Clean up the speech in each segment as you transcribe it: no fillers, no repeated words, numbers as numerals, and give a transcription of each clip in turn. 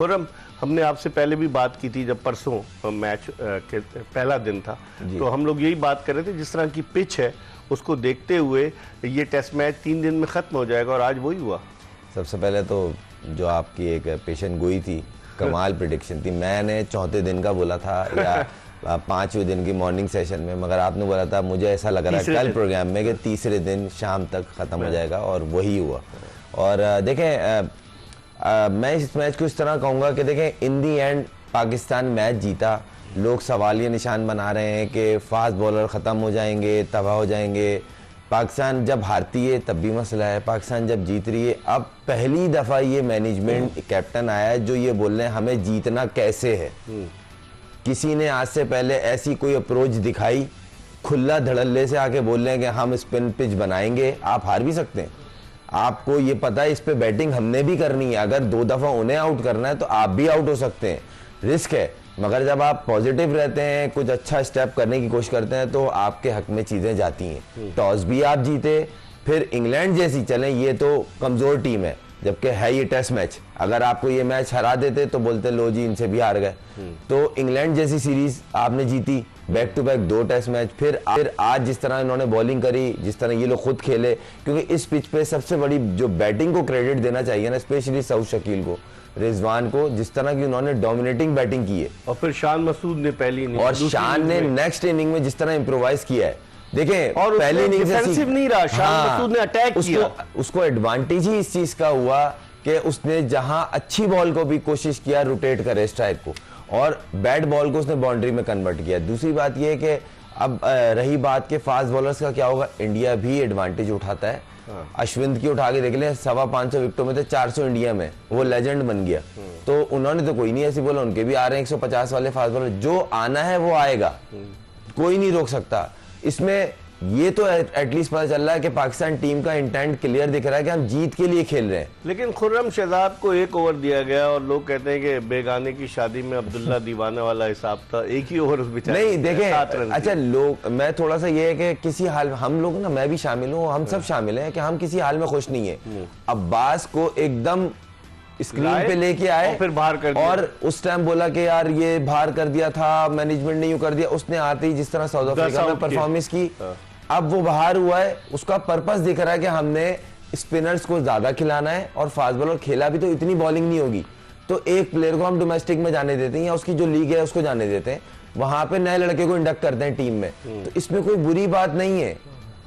खुर्रम, हमने आपसे पहले भी बात की थी जब परसों मैच के पहला दिन था, तो हम लोग यही बात कर रहे थे जिस तरह की पिच है उसको देखते हुए ये टेस्ट मैच 3 दिन में ख़त्म हो जाएगा और आज वही हुआ। सबसे पहले तो जो आपकी एक पेशेंट गोई थी, कमाल प्रेडिक्शन थी। मैंने चौथे दिन का बोला था या 5वें दिन की मॉर्निंग सेशन में, मगर आपने बोला था मुझे ऐसा लग रहा है कल प्रोग्राम में कि तीसरे दिन शाम तक ख़त्म हो जाएगा और वही हुआ। और देखें मैं इस मैच को इस तरह कहूँगा कि देखें इन दी एंड पाकिस्तान मैच जीता। लोग सवाल ये निशान बना रहे हैं कि फास्ट बॉलर ख़त्म हो जाएंगे, तबाह हो जाएंगे। पाकिस्तान जब हारती है तब भी मसला है, पाकिस्तान जब जीत रही है। अब पहली दफ़ा ये मैनेजमेंट कैप्टन आया है जो ये बोल रहे हैं हमें जीतना कैसे है। किसी ने आज से पहले ऐसी कोई अप्रोच दिखाई? खुला धड़ल्ले से आके बोल रहे हैं कि हम स्पिन पिच बनाएंगे। आप हार भी सकते हैं, आपको ये पता है इस पे बैटिंग हमने भी करनी है। अगर 2 दफ़ा उन्हें आउट करना है तो आप भी आउट हो सकते हैं, रिस्क है। मगर जब आप पॉजिटिव रहते हैं, कुछ अच्छा स्टेप करने की कोशिश करते हैं तो आपके हक में चीज़ें जाती हैं। टॉस भी आप जीते, फिर इंग्लैंड जैसी चलें, ये तो कमज़ोर टीम है जबकि है ये टेस्ट मैच। अगर आपको ये मैच हरा देते तो बोलते लो जी इनसे भी हार गए। तो इंग्लैंड जैसी सीरीज आपने जीती, back to back 2 test match. फिर आज जिस तरह इन्होंने बॉलिंग करी, जिस तरह ये लोग खुद खेले, क्योंकि इस पिच पे सबसे बड़ी जो बैटिंग को क्रेडिट देना चाहिए ना, स्पेशली सऊद शकील को, रिजवान को, जिस तरह की उन्होंने डोमिनेटिंग बैटिंग की है। और फिर शान मसूद ने पहली इनिंग, और शान ने नेक्स्ट इनिंग में जिस तरह इम्प्रोवाइज किया है, देखें और पहली इनिंग से नहीं रहा, शान मसूद ने अटैक किया। उसको एडवांटेज ही इस चीज का हुआ कि उसने जहां अच्छी बॉल को भी कोशिश किया रोटेट करे स्ट्राइक को, और बैड बॉल को उसने बाउंड्री में कन्वर्ट किया। दूसरी बात यह है कि अब रही बात के फास्ट बॉलर्स का क्या होगा, इंडिया भी एडवांटेज उठाता है। अश्विन की उठा के देख ले, 525 विकेटों में तो 400 इंडिया में, वो लेजेंड बन गया। तो उन्होंने तो कोई नहीं ऐसी बोला, उनके भी आ रहे हैं 150 वाले फास्ट बॉलर। जो आना है वो आएगा, कोई नहीं रोक सकता। इसमें ये तो एटलीस्ट पता चल रहा है कि पाकिस्तान टीम का इंटेंट क्लियर दिख रहा है कि हम जीत के लिए खेल रहे हैं। लेकिन खुर्रम शहजाद को 1 ओवर दिया गया और लोग कहते हैं कि बेगाने की शादी में अब्दुल्ला दीवाना वाला हिसाब था, 1 ही ओवर उस बेचारे नहीं देखें। अच्छा लोग, मैं थोड़ा सा ये है कि किसी हाल, हम लोग ना, मैं भी शामिल हूँ, हम सब शामिल हैं कि हम किसी हाल में खुश नहीं है। अब्बास को एकदम स्क्रीन पे लेके आए फिर बाहर कर दिया, और उस टाइम बोला कि यार ये बाहर कर दिया था, मैनेजमेंट ने यूं कर दिया। उसने आते ही जिस तरह साउथ अफ्रीका में परफॉर्मेंस की, अब वो बाहर हुआ है। उसका पर्पस दिख रहा है कि हमने स्पिनर्स को ज्यादा खिलाना है और फास्ट बॉलर खेला भी तो इतनी बॉलिंग नहीं होगी, तो एक प्लेयर को हम डोमेस्टिक में जाने देते हैं या उसकी जो लीग है उसको जाने देते हैं, वहां पे नए लड़के को इंडक्ट करते हैं टीम में। तो इसमें कोई बुरी बात नहीं है,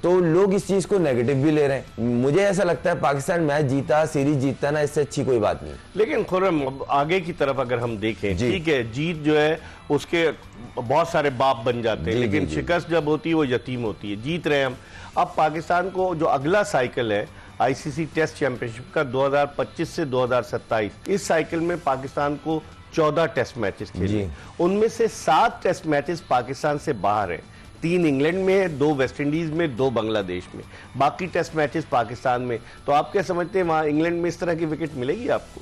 तो लोग इस चीज को नेगेटिव भी ले रहे हैं। मुझे ऐसा लगता है पाकिस्तान मैच जीता, सीरीज जीता ना, इससे अच्छी कोई बात नहीं। लेकिन खुर्रम आगे की तरफ अगर हम देखें, ठीक है, जीत जो है उसके बहुत सारे बाप बन जाते हैं, लेकिन शिकस्त जब होती है वो यतीम होती है। जीत रहे हैं हम। अब पाकिस्तान को जो अगला साइकिल है आईसीसी टेस्ट चैंपियनशिप का 2025 से 2027, इस साइकिल में पाकिस्तान को 14 टेस्ट मैचेस खेले, उनमें से 7 टेस्ट मैचेस पाकिस्तान से बाहर हैं। 3 इंग्लैंड में, 2 वेस्ट इंडीज में, 2 बांग्लादेश में, बाकी टेस्ट मैचेस पाकिस्तान में। तो आप क्या समझते हैं वहां इंग्लैंड में इस तरह की विकेट मिलेगी आपको?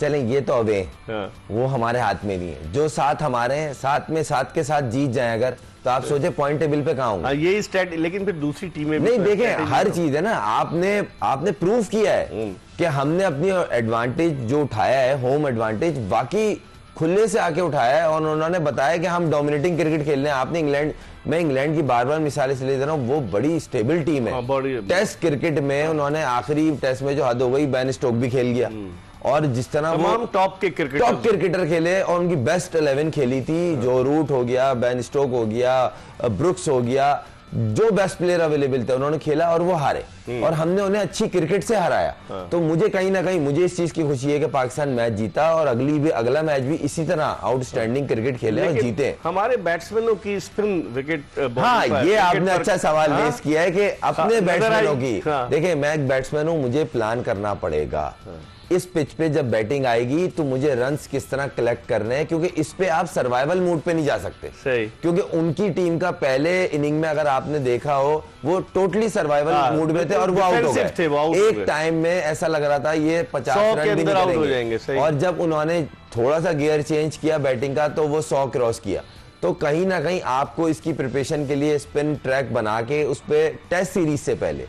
चलें, ये तो अवे वो हमारे हाथ में नहीं है। जो 7 हमारे हैं, 7 में 7 के साथ जीत जाए अगर, तो आप सोचे पॉइंट टेबल पे कहां होंगे। ये स्टैट, लेकिन फिर दूसरी टीमें नहीं देखें, हर चीज है ना, आपने प्रूव किया है कि हमने अपनी एडवांटेज जो उठाया है, होम एडवांटेज, बाकी खुले से आके उठाया है। और उन्होंने बताया कि हम डोमिनेटिंग क्रिकेट खेल रहे हैं। आपने इंग्लैंड, मैं इंग्लैंड की बार बार मिसाल इसलिए दे रहा हूँ, वो बड़ी स्टेबल टीम है। टेस्ट क्रिकेट में उन्होंने आखिरी टेस्ट में जो हद हो गई, बेन स्टोक भी खेल गया, और जिस तरह वो टॉप क्रिकेटर खेले और उनकी बेस्ट 11 खेली थी। जो रूट हो गया, बेन स्टोक हो गया, ब्रुक्स हो गया, जो बेस्ट प्लेयर अवेलेबल थे उन्होंने खेला और वो हारे, और हमने उन्हें अच्छी क्रिकेट से हराया। तो मुझे कहीं ना कहीं मुझे इस चीज की खुशी है कि पाकिस्तान मैच जीता और अगला मैच भी इसी तरह आउटस्टैंडिंग क्रिकेट खेले और जीते। हमारे बैट्समैनों की स्पिन विकेट, हाँ ये आपने अच्छा सवाल रेज किया है कि अपने बैट्समैनों की, देखिए मैं एक बैट्समैन हूं, मुझे प्लान करना पड़ेगा इस पिच पे जब बैटिंग आएगी तो मुझे रन्स किस तरह कलेक्ट करने हैं, क्योंकि इस पे आप सर्वाइवल मूड पे नहीं जा सकते। सही। क्योंकि उनकी टीम का पहले इनिंग में अगर आपने देखा हो, वो टोटली सर्वाइवल मूड में थे और वो आउट हो गए। एक टाइम में ऐसा लग रहा था ये 50 रन भी निकलेंगे, और जब उन्होंने थोड़ा सा गियर चेंज किया बैटिंग का तो वो 100 क्रॉस किया। तो कहीं ना कहीं आपको इसकी प्रिपरेशन के लिए स्पिन ट्रैक बना के उस पे टेस्ट सीरीज से पहले,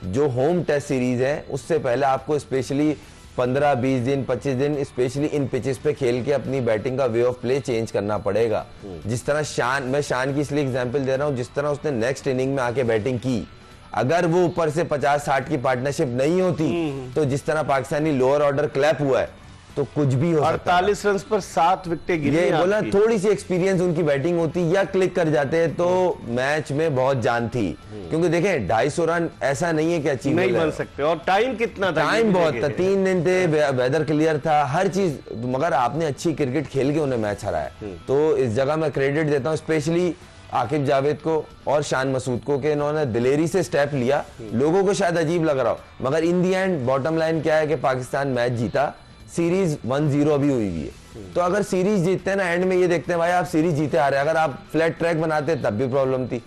जो होम टेस्ट सीरीज है उससे पहले आपको स्पेशली 15-20 दिन 25 दिन स्पेशली इन पिचेस पे खेल के अपनी बैटिंग का वे ऑफ प्ले चेंज करना पड़ेगा। जिस तरह मैं शान की इसलिए एग्जांपल दे रहा हूं, जिस तरह उसने नेक्स्ट इनिंग में आके बैटिंग की, अगर वो ऊपर से 50-60 की पार्टनरशिप नहीं होती तो जिस तरह पाकिस्तानी लोअर ऑर्डर क्लैप हुआ है तो कुछ भी हो सकता है। 48 रन पर 7 विकेटें गिरी। ये बोला थोड़ी सी एक्सपीरियंस उनकी बैटिंग होती या क्लिक कर जाते तो मैच में बहुत जान थी, क्योंकि देखें 250 रन ऐसा नहीं है कि अचीव नहीं बन सकते। और टाइम कितना था? टाइम बहुत था, 3 दिन थे, वेदर क्लियर था, हर चीज, मगर आपने अच्छी क्रिकेट खेल के उन्हें मैच हराया। तो इस जगह मैं क्रेडिट देता हूँ स्पेशली आकिब जावेद को और शान मसूद को कि इन्होंने दिलेरी से स्टेप लिया। लोगों को शायद अजीब लग रहा हो, मगर इन दी एंड बॉटम लाइन क्या है कि पाकिस्तान मैच जीता, सीरीज 1-0 अभी हुई है। तो अगर सीरीज जीतते हैं ना, एंड में ये देखते हैं भाई आप सीरीज जीते आ रहे, अगर आप फ्लैट ट्रैक बनाते तब भी प्रॉब्लम थी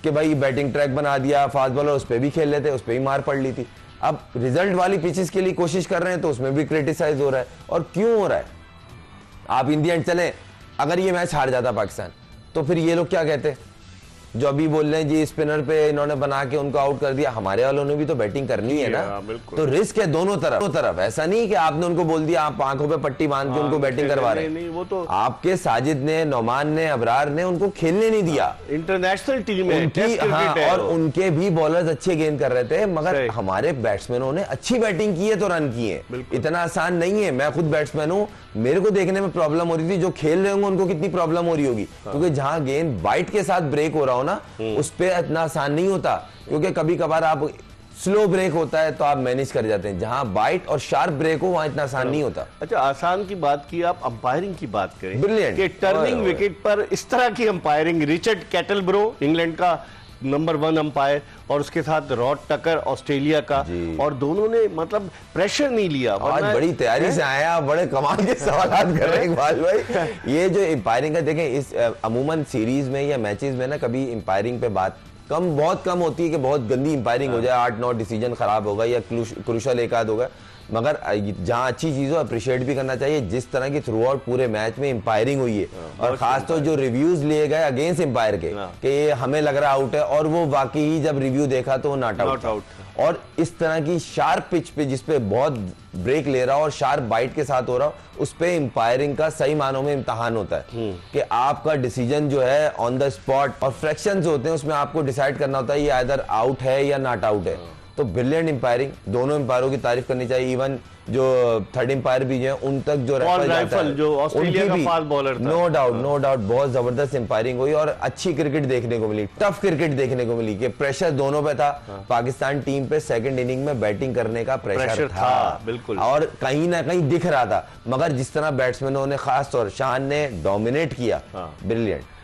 कि भाई बैटिंग ट्रैक बना दिया, फास्ट बॉलर उस पर भी खेल लेते, उस पर भी मार पड़ ली थी। अब रिजल्ट वाली पिचेस के लिए कोशिश कर रहे हैं तो उसमें भी क्रिटिसाइज हो रहा है। और क्यों हो रहा है? आप इन दी एंड चले, अगर ये मैच हार जाता पाकिस्तान तो फिर ये लोग क्या कहते, जो अभी बोल रहे हैं जी स्पिनर पे इन्होंने बना के उनको आउट कर दिया, हमारे वालों ने भी तो बैटिंग करनी है ना। तो रिस्क है दोनों तरफ। ऐसा नहीं कि आपने उनको बोल दिया, आप आंखों पे पट्टी बांध के उनको बैटिंग करवा रहे हैं। वो तो आपके साजिद ने, नौमान ने, अबरार ने उनको खेलने नहीं दिया। इंटरनेशनल टीम है और उनके भी बॉलर्स अच्छे गेंद कर रहे थे, मगर हमारे बैट्समैनों ने अच्छी बैटिंग की है तो रन किए। इतना आसान नहीं है। मैं खुद बैट्समैन हूं, मेरे को देखने में प्रॉब्लम हो रही थी, जो खेल रहे होंगे उनको कितनी प्रॉब्लम हो रही होगी, क्योंकि जहां गेंद बाइट के साथ ब्रेक हो रहा हो ना, उस पे इतना आसान नहीं होता, क्योंकि कभी कभार आप स्लो ब्रेक होता है तो आप मैनेज कर जाते हैं, जहां बाइट और शार्प ब्रेक हो वहां इतना आसान नहीं होता। अच्छा, आसान की बात की, आप अंपायरिंग की बात करें, ब्रिलियंट कि टर्निंग विकेट पर इस तरह की अंपायरिंग, रिचर्ड कैटलब्रो इंग्लैंड का नंबर 1 अंपायर, और उसके साथ रॉड टकर ऑस्ट्रेलिया का, और दोनों ने मतलब प्रेशर नहीं लिया। आज बड़ी तैयारी से आया, बड़े कमाल के सवाल कर रहे हैं इकबाल भाई। ये जो अंपायरिंग का देखें, इस अमूमन सीरीज में या मैचेस में ना कभी अंपायरिंग पे बात बहुत कम होती है कि बहुत गंदी अंपायरिंग हो जाए, 8-9 डिसीजन खराब होगा या क्रूशल एक आध होगा, मगर जहां अच्छी चीज हो अप्रिशिएट भी करना चाहिए। जिस तरह की थ्रू आउट पूरे मैच में अंपायरिंग हुई है, और खास तो जो रिव्यूज लिए गए अगेंस्ट अंपायर के कि ये हमें लग रहा आउट है, और वो वाकई ही जब रिव्यू देखा तो वो नॉट आउट। और इस तरह की शार्प पिच पे जिसपे बहुत ब्रेक ले रहा हो और शार्प बाइट के साथ हो रहा हो, उस पे अंपायरिंग का सही मानों में इम्तिहान होता है कि आपका डिसीजन जो है ऑन द स्पॉट, और फ्रैक्शंस होते हैं उसमें आपको डिसाइड करना होता है ये आइदर आउट है या नॉट आउट है। तो ब्रिलियंट अंपायरिंग, दोनों अंपायरों की तारीफ करनी चाहिए। इवन जो थर्ड अंपायर भी जो है उन तक जो जो ऑस्ट्रेलिया का फास्ट बॉलर था, नो डाउट बहुत जबरदस्त अंपायरिंग हुई और अच्छी क्रिकेट देखने को मिली, टफ क्रिकेट देखने को मिली कि प्रेशर दोनों पे था। पाकिस्तान टीम पे सेकंड इनिंग में बैटिंग करने का प्रेशर था बिल्कुल, और कहीं ना कहीं दिख रहा था, मगर जिस तरह बैट्समैनों ने, खास तौर शान ने डोमिनेट किया, ब्रिलियंट।